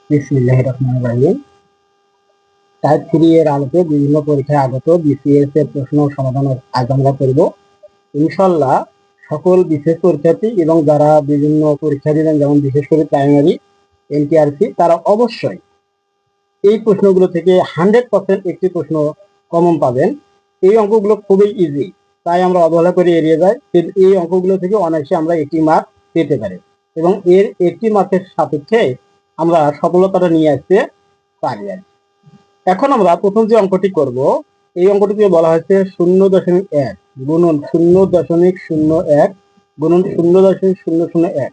বিসমিল্লাহির রহমানির রহিম। টাইপ 3 এর আলোকে বিভিন্ন পরীক্ষায় আগত বিসিএস এর প্রশ্ন সমাধানের আজ আমরা করব ইনশাআল্লাহ। সকল বিশেষ পরীক্ষার্থী এবং যারা বিভিন্ন পরীক্ষা দিবেন, যেমন বিশেষ করে প্রাইমারি এনটিআরসি, তারা অবশ্যই এই প্রশ্নগুলো থেকে 100% একটি প্রশ্ন কমন পাবেন। এই অঙ্কগুলো খুবই ইজি, তাই আমরা অবহেলা করে এড়িয়ে যাই, কিন্তু এই অঙ্কগুলো থেকে অনায়াসে আমরা একটি মার্ক পেতে পারি এবং এর একটি মার্কের সাপেক্ষে আমরা সফলতাটা নিয়ে আসতে পারি। এখন আমরা প্রথম যে অঙ্কটি করব, এই অঙ্কটিতে বলা হয়েছে 0.1 গুণন 0.01 গুণন 0.001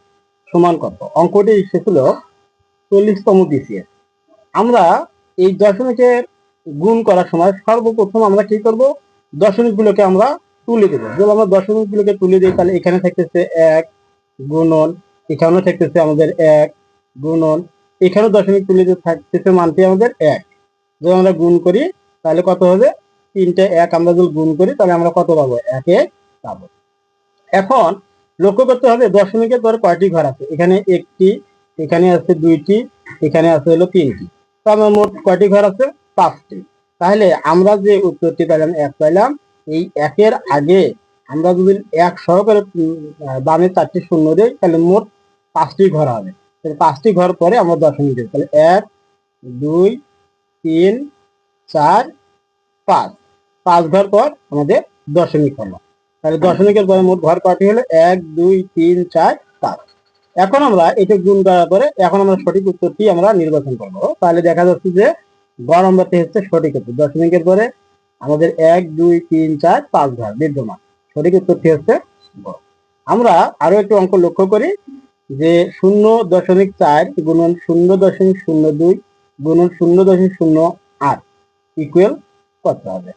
সমান কত। অঙ্কটি এসেছিল 40তম বিসিএস। আমরা এই দশমিকের গুণ করার সময় সর্বপ্রথম আমরা কি করব, দশমিকগুলোকে আমরা তুলে দেবো। যদি আমরা দশমিকগুলোকে তুলে দিই, তাহলে এখানে থাকতেছে 1 গুণন, এখানেও থাকতেছে আমাদের 1 গুণন, এখানেও দশমিক তুলে দিয়ে থাকতেছে মানটি আমাদের 1। যদি আমরা গুণ করি তাহলে কত হবে, 3টে 1 আমরা যদি গুণ করি তাহলে আমরা কত পাবো, 1 পাবো। এখন লক্ষ্য করতে হবে দশমিকের পরে কয়টি ঘর আছে। এখানে একটি, এখানে আছে দুইটি, এখানে আছে হলো তিনটি। তো আমার মোট কয়টি ঘর আছে, 5টি। তাহলে আমরা যে উত্তরটি পেলাম 1 পেলাম, এই 1-এর আগে আমরা যদি 1 সহকারে বামে 4টি শূন্য দিই, তাহলে মোট 5টি ঘর হবে। তাহলে 5টি ঘর পরে আমরা দশমিক দিই, তাহলে 1 2 3 4 5, 5 ঘর পর আমাদের দশমিক হলো। তাহলে দশমিকের পরে মোট ঘর কয়টি হলো, 1 2 3 4 5। এখন আমরা এটা গুণ করার পরে এখন আমরা সঠিক উত্তরটি আমরা নির্বাচন করব। তাহলে দেখা যাচ্ছে যে গ নম্বরটি হচ্ছে সঠিক উত্তর। দশমিকের পরে আমাদের 1 2 3 4 5 ঘর বিদ্যমান, সঠিক উত্তরটি হচ্ছে গ। আমরা আরো একটি অঙ্ক লক্ষ্য করি যে 0.4 গুণন 0.02 গুণন 0.08 ইকুয়াল কত হবে।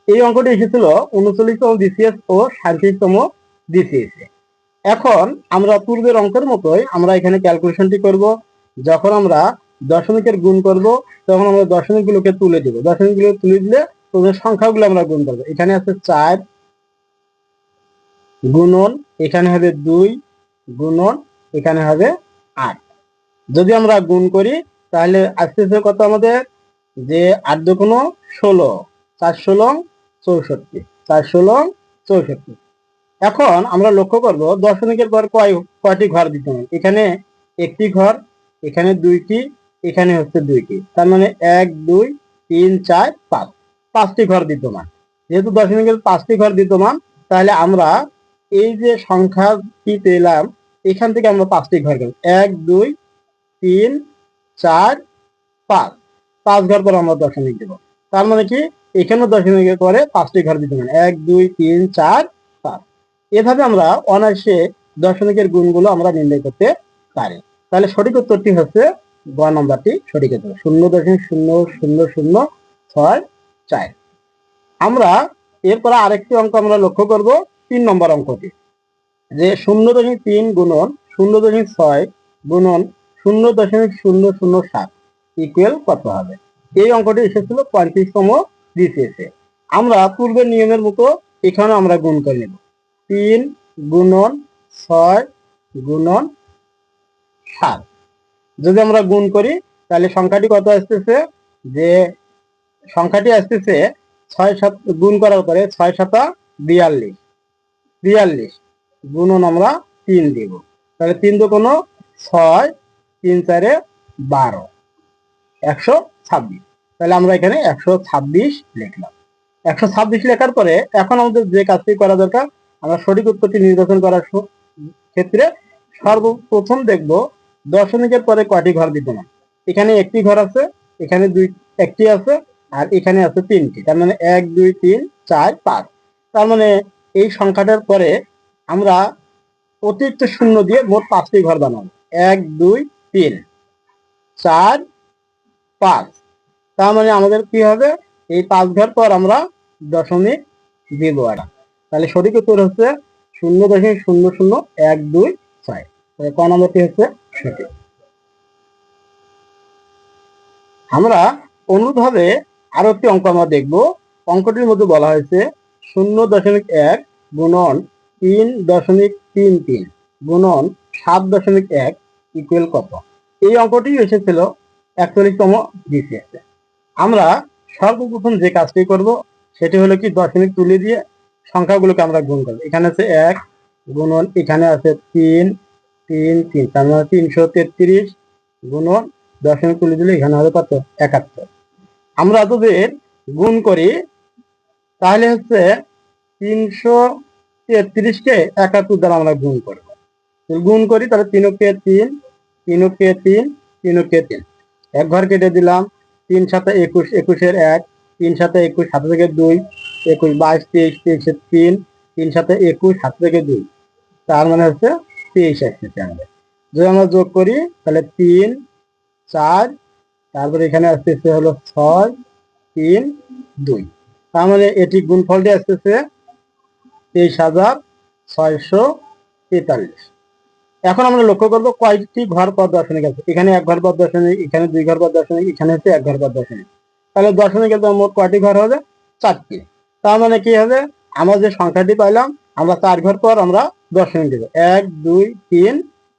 এই অঙ্কটি এসেছিল 39তম বিসিএস ও 37তম বিসিএস এ। এখন আমরা পূর্বের অঙ্কের মতোই আমরা এখানে ক্যালকুলেশনটি করব। যখন আমরা দশমিকের গুণ করব, তখন আমরা দশমিকগুলোকে তুলে দেব। দশমিকগুলো তুলে দিলে তোদের সংখ্যাগুলো আমরা গুণ করবো। এখানে আছে 4 গুণন, এখানে হবে 2 গুণন, এখানে হবে 8। যদি আমরা গুণ করি তাহলে আসতেছে কত আমাদের, যে 8 দুগুণ 16, 4 16 64, 4 16 64। এখন আমরা লক্ষ্য করব দশমিকের পর কয়টি ঘর বিদ্যমান। এখানে একটি ঘর, এখানে দুইটি, এখানে হচ্ছে দুইটি। তার মানে 1 2 3 4 5, 5টি ঘর বিদ্যমান। যেহেতু দশমিকের 5টি ঘর বিদ্যমান, তাহলে আমরা এই যে সংখ্যাটি পেলাম, এখান থেকে আমরা 5টি ঘর পেলাম। 1 2 3 4 5, 5 ঘর পর আমরা দশমিক দেব। তার মানে কি, এখানেও দশমিকের পরে 5টি ঘর বিদ্যমান, 1 2 3 4 5। এভাবে আমরা অনায়াসে দশমিকের গুণগুলো আমরা নির্ণয় করতে পারি। তাহলে সঠিক উত্তরটি হচ্ছে গ নম্বরটি সঠিক উত্তর, 0.0006 আমরা এরপর আরেকটি অঙ্ক আমরা লক্ষ্য করব, 3 নম্বর অঙ্কটি, যে 0.3 গুণন 0.6 গুণন 0.007 ইকুয়াল কত হবে। এই অঙ্কটি এসেছিল 35তম বিসিএস এ। আমরা পূর্বের নিয়মের মতো এখানে আমরা গুণ করে নেব। 3 গুণন 6 গুণন 7। যদি আমরা গুণ করি তাহলে সংখ্যাটি কত আসতেছে, যে সংখ্যাটি আসতেছে 6 7 গুণ করার পরে 6 7 42, 42 গুণন আমরা 3 দিব। তাহলে 3 দুগুণ 6, 3 4 12, 126। তাহলে আমরা এখানে 126 লিখলাম। 126 লেখার পরে এখন আমাদের যে কাজটি করা দরকার, আমরা সঠিক উত্তরটি নির্বাচন করার ক্ষেত্রে সর্বপ্রথম দেখব দশমিকের পরে কয়টি ঘর বিদ্যমান। এখানে একটি ঘর আছে, এখানে একটি আছে, আর এখানে আছে 3টি। তার মানে 1 2 3 4 5। তার মানে এই সংখ্যাটার পরে আমরা অতিরিক্ত শূন্য দিয়ে মোট 5টি ঘর বানাবো। 1 2 3 4 5। তার মানে আমাদের কি হবে, এই 5 ঘর পর আমরা দশমিক দিব এটা। তাহলে সঠিক উত্তর হচ্ছে 0.00126। ক নম্বরটি হচ্ছে সঠিক। আমরা অনুরূপভাবে আরো একটি অঙ্ক আমরা দেখব। অঙ্কটির মধ্যে বলা হয়েছে 0.1 গুণন 3.33 গুণন 7.1 ইকুয়াল কত। এই অঙ্কটি এসেছিল 41তম বিসিএস। আমরা সর্বপ্রথম যে কাজটি করব সেটি হলো কি দশমিক তুলে দিয়ে সংখ্যাগুলোকে আমরা গুণ করব। এখানে আছে 1 গুণন, এখানে আছে 3 3 3, তার মানে 333 গুণন দশমিক তুলে দিলে এখানে হবে কত? 71। আমরা যদি গুণ করি তাহলে হচ্ছে 333কে 71 দ্বারা আমরা গুণ করব। গুণ করি তাহলে 3 3 3 3 3 3, এক ঘর কেটে দিলাম। 3 7 21, 21 1, 3 7 21, 7 থেকে 2, 21 22 23, 23 3, 3 7 21, 7 থেকে 2, তার মানে হচ্ছে 23 আসছে আমাদের। যদি আমরা যোগ করি তাহলে 3 4, তারপরে এখানে আসতেছে হলো 6 3 2, তার মানে এটি গুণফলটি আসতেছে 23,643। এখন আমরা লক্ষ্য করবো কয়টি ঘর পর দশমিক আছে। এখানে এক ঘর পর দশমিক, এখানে 2 ঘর পর দশমিক, এখানে হচ্ছে 1 ঘর পর দশমিক। তাহলে দশমিকের মোট কয়টি ঘর হবে? 4টি। তার মানে কি হবে, আমরা যে সংখ্যাটি পাইলাম আমরা 4 ঘর পর আমরা দশমিক দেবো। 1 2 3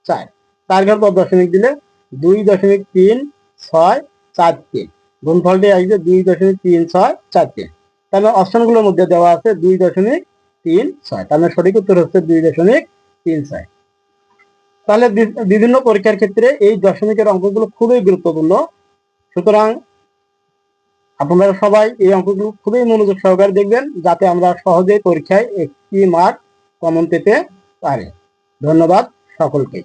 4, 4 ঘর পর দশমিক দিলে 2.3643, গুণফলটি আসবে 2.3643। তাহলে অপশনগুলোর মধ্যে দেওয়া আছে 2.36, তার মানে সঠিক উত্তর হচ্ছে 2.36। তাহলে বিভিন্ন পরীক্ষার ক্ষেত্রে এই দশমিকের অঙ্কগুলো খুবই গুরুত্বপূর্ণ। সুতরাং আপনারা সবাই এই অঙ্কগুলো খুবই মনোযোগ সহকারে দেখবেন, যাতে আমরা সহজেই পরীক্ষায় একটি মার্ক কমন পেতে পারি। ধন্যবাদ সকলকে।